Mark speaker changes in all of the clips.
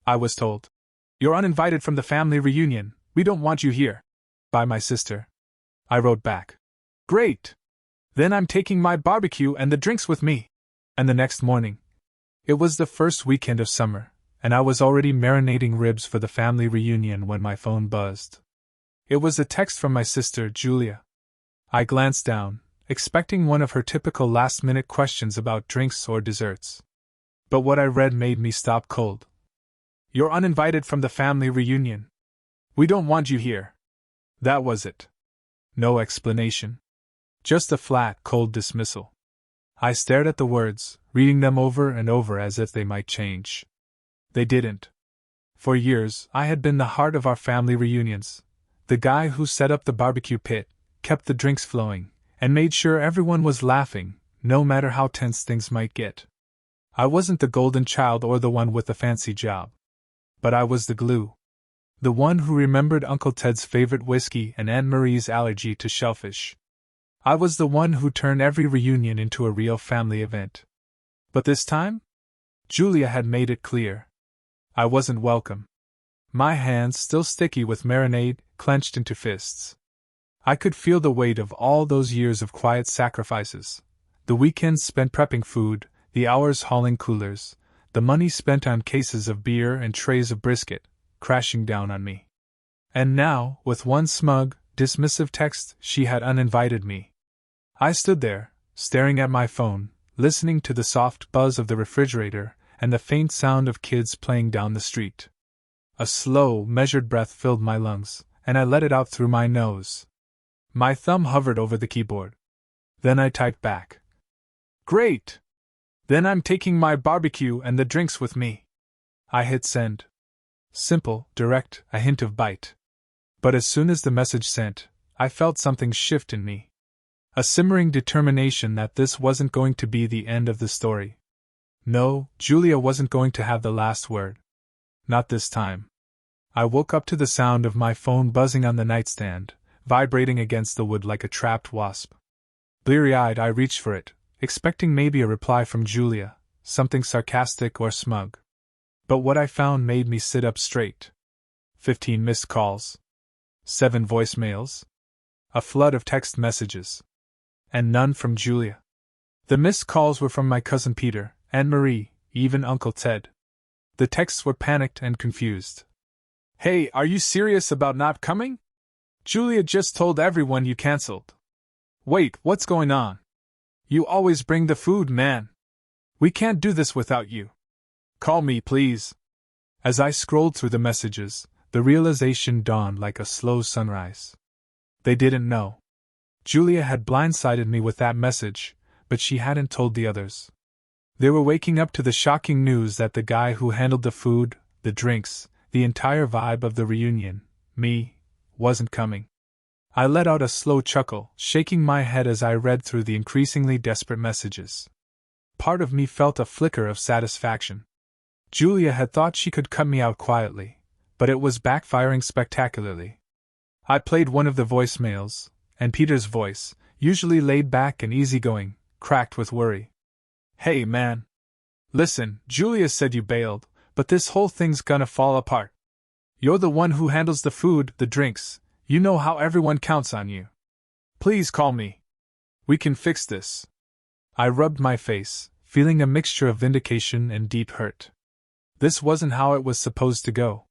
Speaker 1: I was told. You're uninvited from the family reunion, we don't want you here. By my sister. I wrote back. Great! Then I'm taking my barbecue and the drinks with me. And the next morning. It was the first weekend of summer, and I was already marinating ribs for the family reunion when my phone buzzed. It was a text from my sister, Julia. I glanced down, expecting one of her typical last-minute questions about drinks or desserts. But what I read made me stop cold. You're uninvited from the family reunion. We don't want you here. That was it. No explanation. Just a flat, cold dismissal. I stared at the words, reading them over and over as if they might change. They didn't. For years, I had been the heart of our family reunions, the guy who set up the barbecue pit, kept the drinks flowing, and made sure everyone was laughing, no matter how tense things might get. I wasn't the golden child or the one with the fancy job. But I was the glue. The one who remembered Uncle Ted's favorite whiskey and Aunt Marie's allergy to shellfish. I was the one who turned every reunion into a real family event. But this time? Julia had made it clear. I wasn't welcome. My hands, still sticky with marinade, clenched into fists. I could feel the weight of all those years of quiet sacrifices. The weekends spent prepping food, the hours hauling coolers, the money spent on cases of beer and trays of brisket, crashing down on me. And now, with one smug, dismissive text, she had uninvited me. I stood there, staring at my phone, listening to the soft buzz of the refrigerator and the faint sound of kids playing down the street. A slow, measured breath filled my lungs, and I let it out through my nose. My thumb hovered over the keyboard. Then I typed back. Great! Then I'm taking my barbecue and the drinks with me. I hit send. Simple, direct, a hint of bite. But as soon as the message sent, I felt something shift in me. A simmering determination that this wasn't going to be the end of the story. No, Julia wasn't going to have the last word. Not this time. I woke up to the sound of my phone buzzing on the nightstand, vibrating against the wood like a trapped wasp. Bleary-eyed, I reached for it, expecting maybe a reply from Julia, something sarcastic or smug. But what I found made me sit up straight. 15 missed calls. 7 voicemails. A flood of text messages. And none from Julia. The missed calls were from my cousin Peter, Aunt Marie, even Uncle Ted. The texts were panicked and confused. Hey, are you serious about not coming? Julia just told everyone you cancelled. Wait, what's going on? You always bring the food, man. We can't do this without you. Call me, please. As I scrolled through the messages, the realization dawned like a slow sunrise. They didn't know. Julia had blindsided me with that message, but she hadn't told the others. They were waking up to the shocking news that the guy who handled the food, the drinks, the entire vibe of the reunion, me, wasn't coming. I let out a slow chuckle, shaking my head as I read through the increasingly desperate messages. Part of me felt a flicker of satisfaction. Julia had thought she could cut me out quietly, but it was backfiring spectacularly. I played one of the voicemails, and Peter's voice, usually laid back and easygoing, cracked with worry. Hey, man. Listen, Julia said you bailed, but this whole thing's gonna fall apart. You're the one who handles the food, the drinks. You know how everyone counts on you. Please call me. We can fix this. I rubbed my face, feeling a mixture of vindication and deep hurt. This wasn't how it was supposed to go.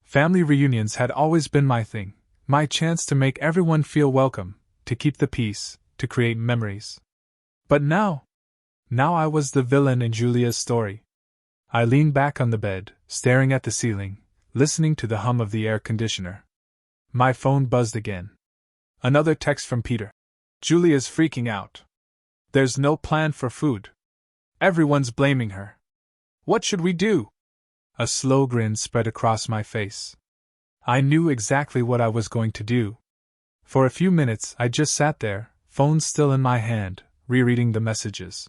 Speaker 1: Family reunions had always been my thing, my chance to make everyone feel welcome, to keep the peace, to create memories. But now I was the villain in Julia's story. I leaned back on the bed, staring at the ceiling, listening to the hum of the air conditioner. My phone buzzed again. Another text from Peter. Julia's freaking out. There's no plan for food. Everyone's blaming her. What should we do? A slow grin spread across my face. I knew exactly what I was going to do. For a few minutes I just sat there, phone still in my hand, rereading the messages.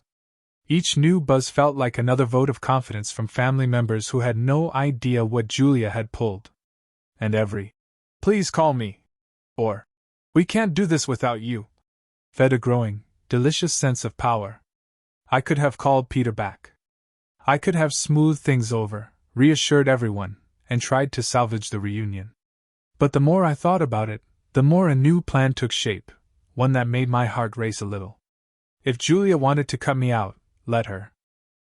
Speaker 1: Each new buzz felt like another vote of confidence from family members who had no idea what Julia had pulled. And every, please call me, or, we can't do this without you, fed a growing, delicious sense of power. I could have called Peter back. I could have smoothed things over, reassured everyone, and tried to salvage the reunion. But the more I thought about it, the more a new plan took shape, one that made my heart race a little. If Julia wanted to cut me out, let her.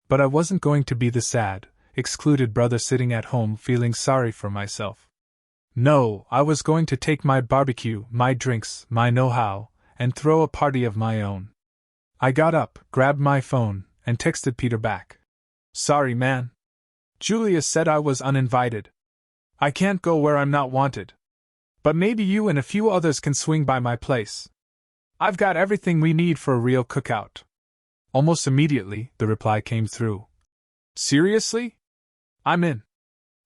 Speaker 1: But I wasn't going to be the sad, excluded brother sitting at home feeling sorry for myself. No, I was going to take my barbecue, my drinks, my know-how, and throw a party of my own. I got up, grabbed my phone, and texted Peter back. Sorry, man. Julia said I was uninvited. I can't go where I'm not wanted. But maybe you and a few others can swing by my place. I've got everything we need for a real cookout. Almost immediately, the reply came through. Seriously? I'm in.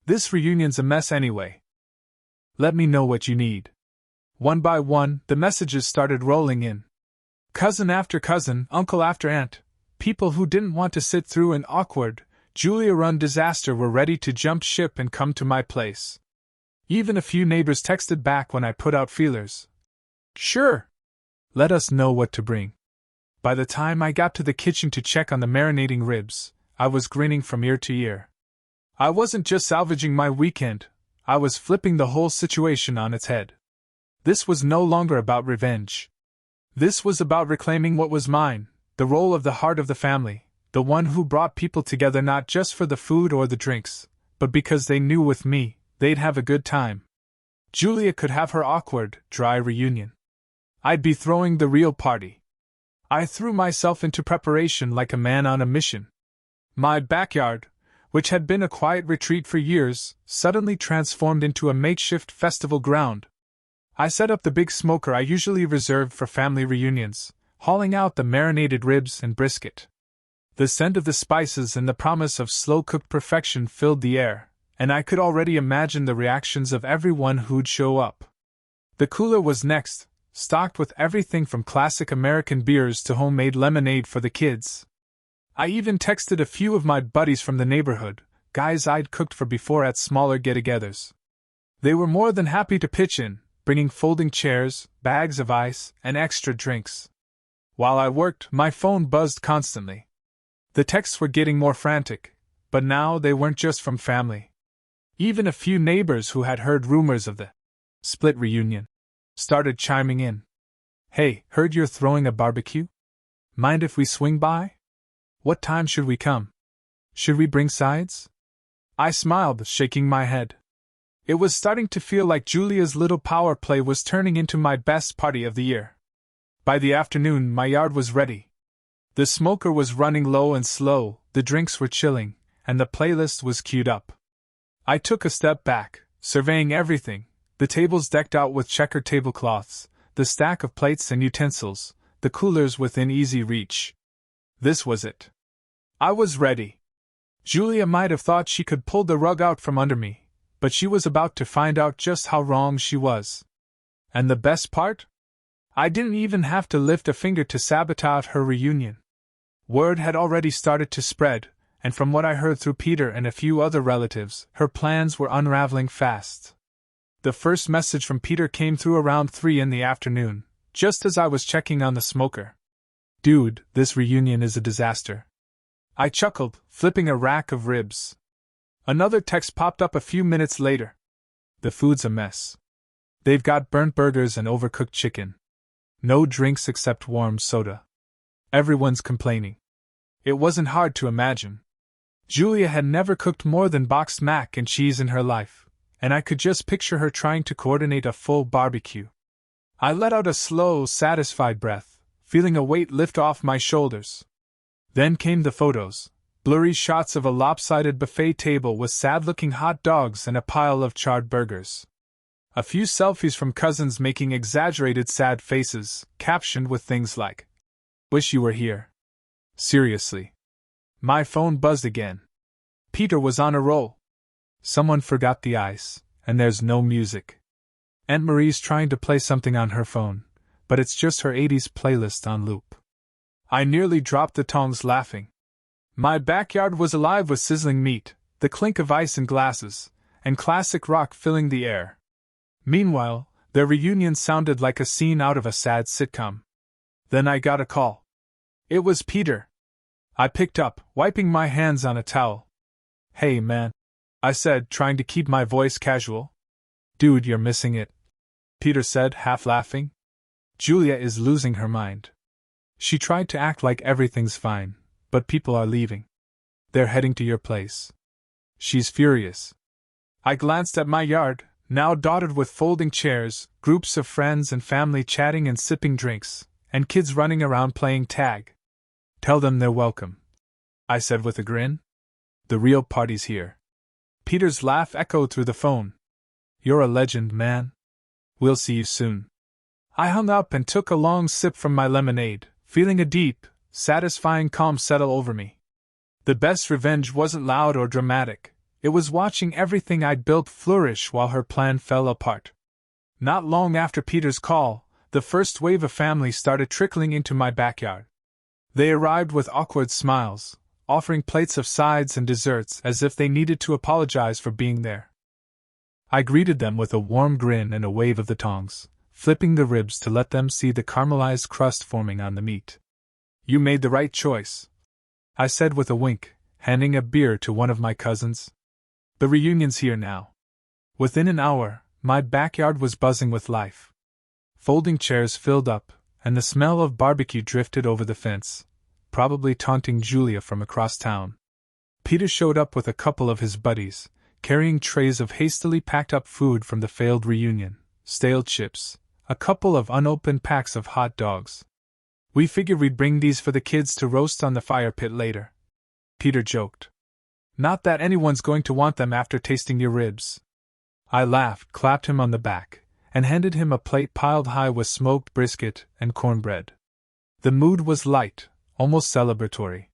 Speaker 1: This reunion's a mess anyway. Let me know what you need. One by one, the messages started rolling in. Cousin after cousin, uncle after aunt, people who didn't want to sit through an awkward, Julia-run disaster were ready to jump ship and come to my place. Even a few neighbors texted back when I put out feelers. Sure. Let us know what to bring. By the time I got to the kitchen to check on the marinating ribs, I was grinning from ear to ear. I wasn't just salvaging my weekend, I was flipping the whole situation on its head. This was no longer about revenge. This was about reclaiming what was mine, the role of the heart of the family, the one who brought people together not just for the food or the drinks, but because they knew with me, they'd have a good time. Julia could have her awkward, dry reunion. I'd be throwing the real party. I threw myself into preparation like a man on a mission. My backyard, which had been a quiet retreat for years, suddenly transformed into a makeshift festival ground. I set up the big smoker I usually reserved for family reunions, hauling out the marinated ribs and brisket. The scent of the spices and the promise of slow-cooked perfection filled the air, and I could already imagine the reactions of everyone who'd show up. The cooler was next, stocked with everything from classic American beers to homemade lemonade for the kids. I even texted a few of my buddies from the neighborhood, guys I'd cooked for before at smaller get-togethers. They were more than happy to pitch in, bringing folding chairs, bags of ice, and extra drinks. While I worked, my phone buzzed constantly. The texts were getting more frantic, but now they weren't just from family. Even a few neighbors who had heard rumors of the split reunion started chiming in. Hey, heard you're throwing a barbecue? Mind if we swing by? What time should we come? Should we bring sides? I smiled, shaking my head. It was starting to feel like Julia's little power play was turning into my best party of the year. By the afternoon, my yard was ready. The smoker was running low and slow, the drinks were chilling, and the playlist was queued up. I took a step back, surveying everything, the tables decked out with checkered tablecloths, the stack of plates and utensils, the coolers within easy reach. This was it. I was ready. Julia might have thought she could pull the rug out from under me, but she was about to find out just how wrong she was. And the best part? I didn't even have to lift a finger to sabotage her reunion. Word had already started to spread, and from what I heard through Peter and a few other relatives, her plans were unraveling fast. The first message from Peter came through around 3 in the afternoon, just as I was checking on the smoker. Dude, this reunion is a disaster. I chuckled, flipping a rack of ribs. Another text popped up a few minutes later. The food's a mess. They've got burnt burgers and overcooked chicken. No drinks except warm soda. Everyone's complaining. It wasn't hard to imagine. Julia had never cooked more than boxed mac and cheese in her life, and I could just picture her trying to coordinate a full barbecue. I let out a slow, satisfied breath, feeling a weight lift off my shoulders. Then came the photos, blurry shots of a lopsided buffet table with sad-looking hot dogs and a pile of charred burgers. A few selfies from cousins making exaggerated sad faces, captioned with things like, "Wish you were here." Seriously. My phone buzzed again. Peter was on a roll. Someone forgot the ice, and there's no music. Aunt Marie's trying to play something on her phone, but it's just her 80s playlist on loop. I nearly dropped the tongs laughing. My backyard was alive with sizzling meat, the clink of ice in glasses, and classic rock filling the air. Meanwhile, their reunion sounded like a scene out of a sad sitcom. Then I got a call. It was Peter. I picked up, wiping my hands on a towel. Hey man. I said, trying to keep my voice casual. Dude, you're missing it, Peter said, half laughing. Julia is losing her mind. She tried to act like everything's fine, but people are leaving. They're heading to your place. She's furious. I glanced at my yard, now dotted with folding chairs, groups of friends and family chatting and sipping drinks, and kids running around playing tag. Tell them they're welcome, I said with a grin. The real party's here. Peter's laugh echoed through the phone. You're a legend, man. We'll see you soon. I hung up and took a long sip from my lemonade, feeling a deep, satisfying calm settle over me. The best revenge wasn't loud or dramatic. It was watching everything I'd built flourish while her plan fell apart. Not long after Peter's call, the first wave of family started trickling into my backyard. They arrived with awkward smiles, offering plates of sides and desserts as if they needed to apologize for being there. I greeted them with a warm grin and a wave of the tongs, flipping the ribs to let them see the caramelized crust forming on the meat. You made the right choice, I said with a wink, handing a beer to one of my cousins. The reunion's here now. Within an hour, my backyard was buzzing with life. Folding chairs filled up, and the smell of barbecue drifted over the fence, probably taunting Julia from across town. Peter showed up with a couple of his buddies, carrying trays of hastily packed up food from the failed reunion, stale chips, a couple of unopened packs of hot dogs. We figured we'd bring these for the kids to roast on the fire pit later, Peter joked. Not that anyone's going to want them after tasting your ribs. I laughed, clapped him on the back, and handed him a plate piled high with smoked brisket and cornbread. The mood was light, almost celebratory.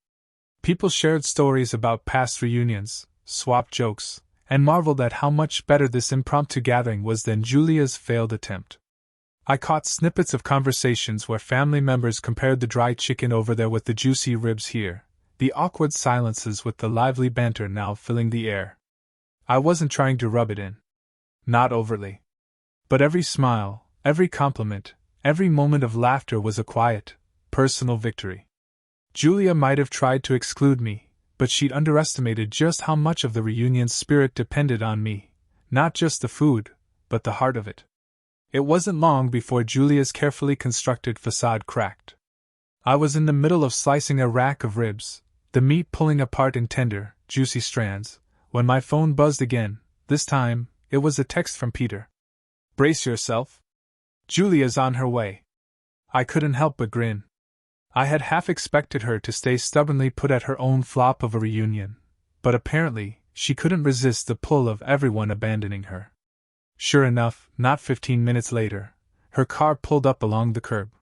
Speaker 1: People shared stories about past reunions, swapped jokes, and marveled at how much better this impromptu gathering was than Julia's failed attempt. I caught snippets of conversations where family members compared the dry chicken over there with the juicy ribs here, the awkward silences with the lively banter now filling the air. I wasn't trying to rub it in. Not overtly. But every smile, every compliment, every moment of laughter was a quiet, personal victory. Julia might have tried to exclude me, but she'd underestimated just how much of the reunion's spirit depended on me, not just the food, but the heart of it. It wasn't long before Julia's carefully constructed facade cracked. I was in the middle of slicing a rack of ribs, the meat pulling apart in tender, juicy strands, when my phone buzzed again. This time, it was a text from Peter. Brace yourself. Julia's on her way. I couldn't help but grin. I had half expected her to stay stubbornly put at her own flop of a reunion, but apparently, she couldn't resist the pull of everyone abandoning her. Sure enough, not 15 minutes later, her car pulled up along the curb.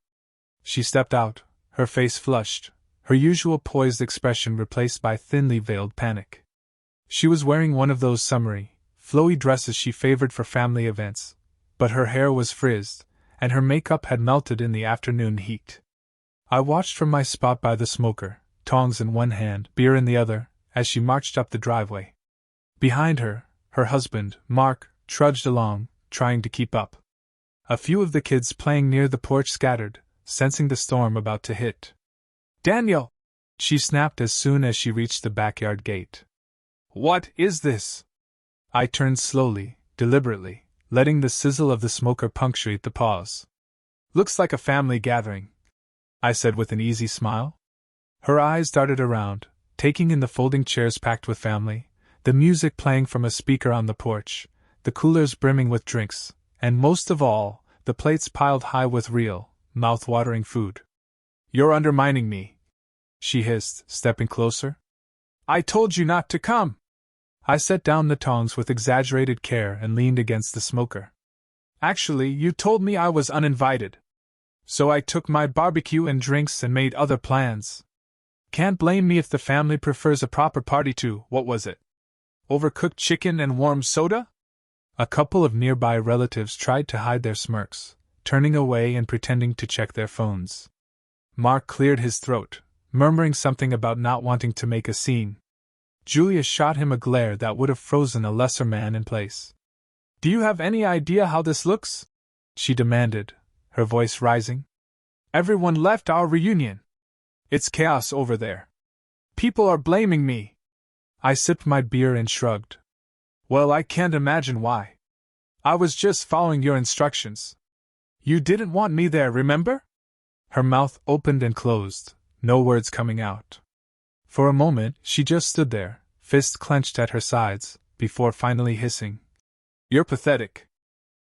Speaker 1: She stepped out, her face flushed, her usual poised expression replaced by thinly veiled panic. She was wearing one of those summery, flowy dresses she favored for family events, but her hair was frizzed, and her makeup had melted in the afternoon heat. I watched from my spot by the smoker, tongs in one hand, beer in the other, as she marched up the driveway. Behind her, her husband, Mark, trudged along, trying to keep up. A few of the kids playing near the porch scattered, sensing the storm about to hit. Daniel! She snapped as soon as she reached the backyard gate. What is this? I turned slowly, deliberately, letting the sizzle of the smoker punctuate the pause. Looks like a family gathering, I said with an easy smile. Her eyes darted around, taking in the folding chairs packed with family, the music playing from a speaker on the porch, the coolers brimming with drinks, and most of all, the plates piled high with real, mouth-watering food. You're undermining me, she hissed, stepping closer. I told you not to come. I set down the tongs with exaggerated care and leaned against the smoker. Actually, you told me I was uninvited. So I took my barbecue and drinks and made other plans. Can't blame me if the family prefers a proper party to, what was it? Overcooked chicken and warm soda? A couple of nearby relatives tried to hide their smirks, turning away and pretending to check their phones. Mark cleared his throat, murmuring something about not wanting to make a scene. Julia shot him a glare that would have frozen a lesser man in place. Do you have any idea how this looks? She demanded, her voice rising. Everyone left our reunion. It's chaos over there. People are blaming me. I sipped my beer and shrugged. Well, I can't imagine why. I was just following your instructions. You didn't want me there, remember? Her mouth opened and closed, no words coming out. For a moment, she just stood there, fists clenched at her sides, before finally hissing, "You're pathetic."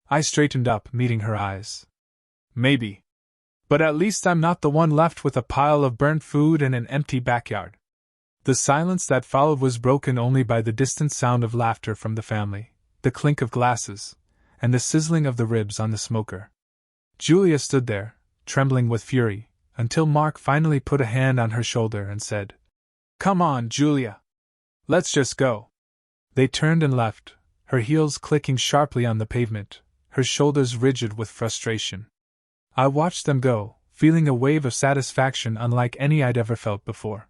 Speaker 1: I straightened up, meeting her eyes. Maybe. But at least I'm not the one left with a pile of burnt food and an empty backyard. The silence that followed was broken only by the distant sound of laughter from the family, the clink of glasses, and the sizzling of the ribs on the smoker. Julia stood there, trembling with fury, until Mark finally put a hand on her shoulder and said, "Come on, Julia. Let's just go." They turned and left, her heels clicking sharply on the pavement, her shoulders rigid with frustration. I watched them go, feeling a wave of satisfaction unlike any I'd ever felt before.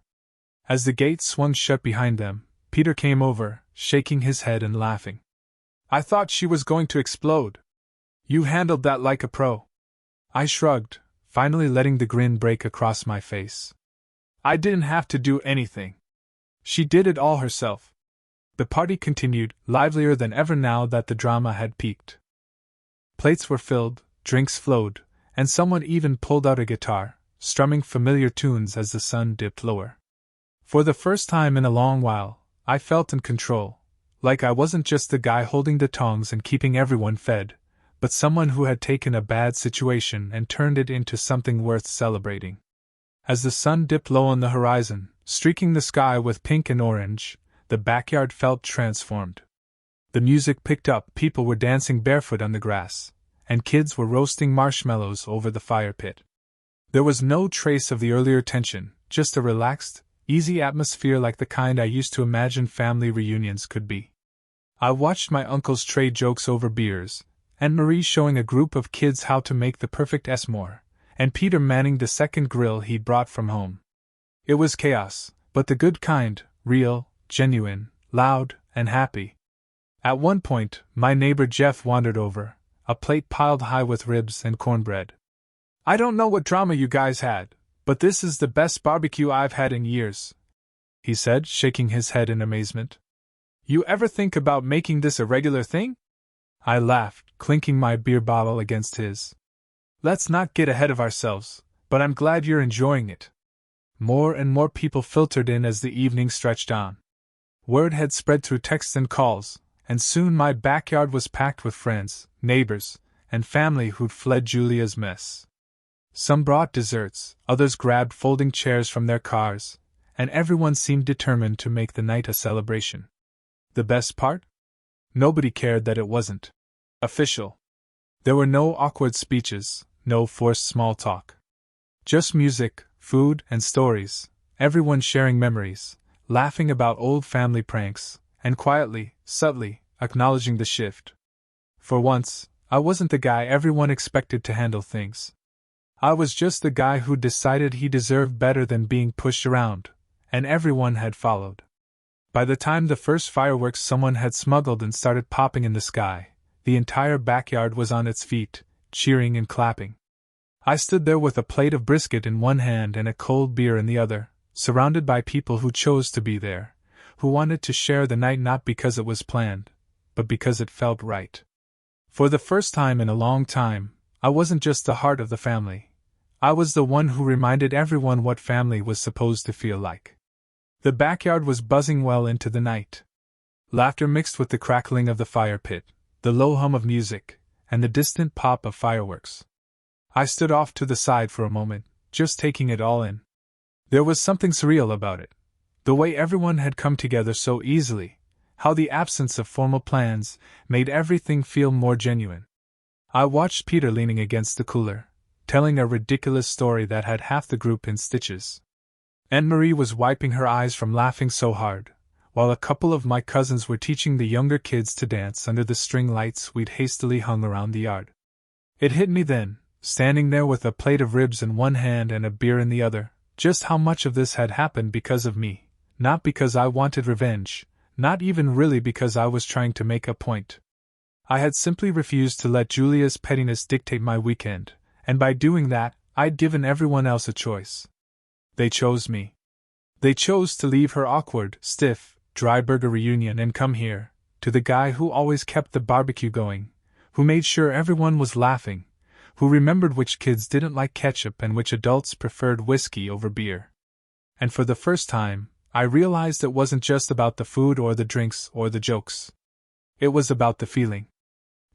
Speaker 1: As the gate swung shut behind them, Peter came over, shaking his head and laughing. "I thought she was going to explode. You handled that like a pro." I shrugged, finally letting the grin break across my face. "I didn't have to do anything. She did it all herself." The party continued, livelier than ever now that the drama had peaked. Plates were filled, drinks flowed, and someone even pulled out a guitar, strumming familiar tunes as the sun dipped lower. For the first time in a long while, I felt in control, like I wasn't just the guy holding the tongs and keeping everyone fed, but someone who had taken a bad situation and turned it into something worth celebrating. As the sun dipped low on the horizon, streaking the sky with pink and orange, the backyard felt transformed. The music picked up, people were dancing barefoot on the grass, and kids were roasting marshmallows over the fire pit. There was no trace of the earlier tension, just a relaxed, easy atmosphere like the kind I used to imagine family reunions could be. I watched my uncles trade jokes over beers, and Marie showing a group of kids how to make the perfect s'more, and Peter manning the second grill he'd brought from home. It was chaos, but the good kind, real, genuine, loud, and happy. At one point, my neighbor Jeff wandered over, a plate piled high with ribs and cornbread. "I don't know what drama you guys had, but this is the best barbecue I've had in years," he said, shaking his head in amazement. "You ever think about making this a regular thing?" I laughed, clinking my beer bottle against his. "Let's not get ahead of ourselves, but I'm glad you're enjoying it." More and more people filtered in as the evening stretched on. Word had spread through texts and calls, and soon my backyard was packed with friends, neighbors, and family who'd fled Julia's mess. Some brought desserts, others grabbed folding chairs from their cars, and everyone seemed determined to make the night a celebration. The best part? Nobody cared that it wasn't official. There were no awkward speeches, no forced small talk. Just music, food, and stories, everyone sharing memories, laughing about old family pranks, and quietly, subtly, acknowledging the shift. For once, I wasn't the guy everyone expected to handle things. I was just the guy who decided he deserved better than being pushed around, and everyone had followed. By the time the first fireworks someone had smuggled and started popping in the sky, the entire backyard was on its feet, cheering and clapping. I stood there with a plate of brisket in one hand and a cold beer in the other, surrounded by people who chose to be there, who wanted to share the night not because it was planned, but because it felt right. For the first time in a long time, I wasn't just the heart of the family. I was the one who reminded everyone what family was supposed to feel like. The backyard was buzzing well into the night. Laughter mixed with the crackling of the fire pit, the low hum of music, and the distant pop of fireworks. I stood off to the side for a moment, just taking it all in. There was something surreal about it. The way everyone had come together so easily, how the absence of formal plans made everything feel more genuine. I watched Peter leaning against the cooler, telling a ridiculous story that had half the group in stitches. Aunt Marie was wiping her eyes from laughing so hard, while a couple of my cousins were teaching the younger kids to dance under the string lights we'd hastily hung around the yard. It hit me then, standing there with a plate of ribs in one hand and a beer in the other, just how much of this had happened because of me, not because I wanted revenge, not even really because I was trying to make a point. I had simply refused to let Julia's pettiness dictate my weekend, and by doing that, I'd given everyone else a choice. They chose me. They chose to leave her awkward, stiff, dry burger reunion and come here, to the guy who always kept the barbecue going, who made sure everyone was laughing, who remembered which kids didn't like ketchup and which adults preferred whiskey over beer. And for the first time, I realized it wasn't just about the food or the drinks or the jokes. It was about the feeling.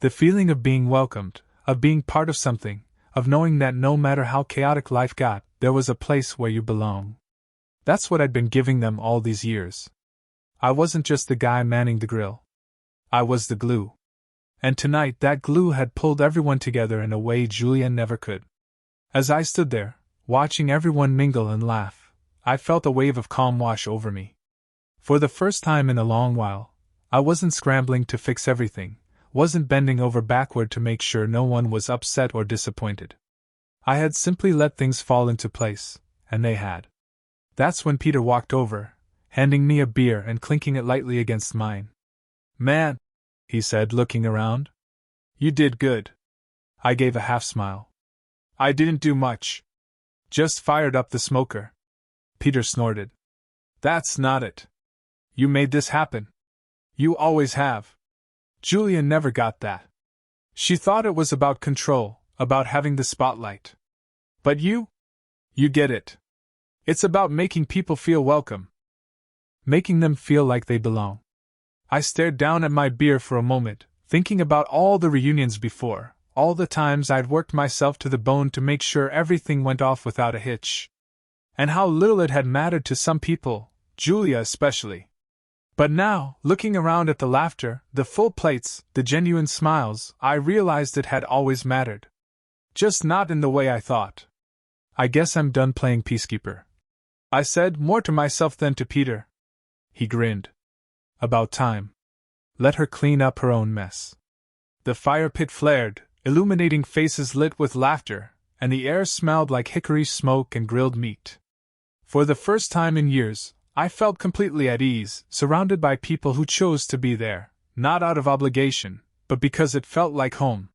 Speaker 1: The feeling of being welcomed, of being part of something, of knowing that no matter how chaotic life got, there was a place where you belong. That's what I'd been giving them all these years. I wasn't just the guy manning the grill. I was the glue. And tonight that glue had pulled everyone together in a way Julia never could. As I stood there, watching everyone mingle and laugh, I felt a wave of calm wash over me. For the first time in a long while, I wasn't scrambling to fix everything, wasn't bending over backward to make sure no one was upset or disappointed. I had simply let things fall into place, and they had. That's when Peter walked over, handing me a beer and clinking it lightly against mine. "Man," he said, looking around. "You did good." I gave a half-smile. "I didn't do much. Just fired up the smoker." Peter snorted. "That's not it. You made this happen. You always have." Julia never got that. She thought it was about control, about having the spotlight. But you get it. It's about making people feel welcome. Making them feel like they belong. I stared down at my beer for a moment, thinking about all the reunions before, all the times I'd worked myself to the bone to make sure everything went off without a hitch. And how little it had mattered to some people, Julia especially. But now, looking around at the laughter, the full plates, the genuine smiles, I realized it had always mattered. Just not in the way I thought. "I guess I'm done playing peacekeeper," I said, more to myself than to Peter. He grinned. "About time. Let her clean up her own mess." The fire pit flared, illuminating faces lit with laughter, and the air smelled like hickory smoke and grilled meat. For the first time in years, I felt completely at ease, surrounded by people who chose to be there, not out of obligation, but because it felt like home.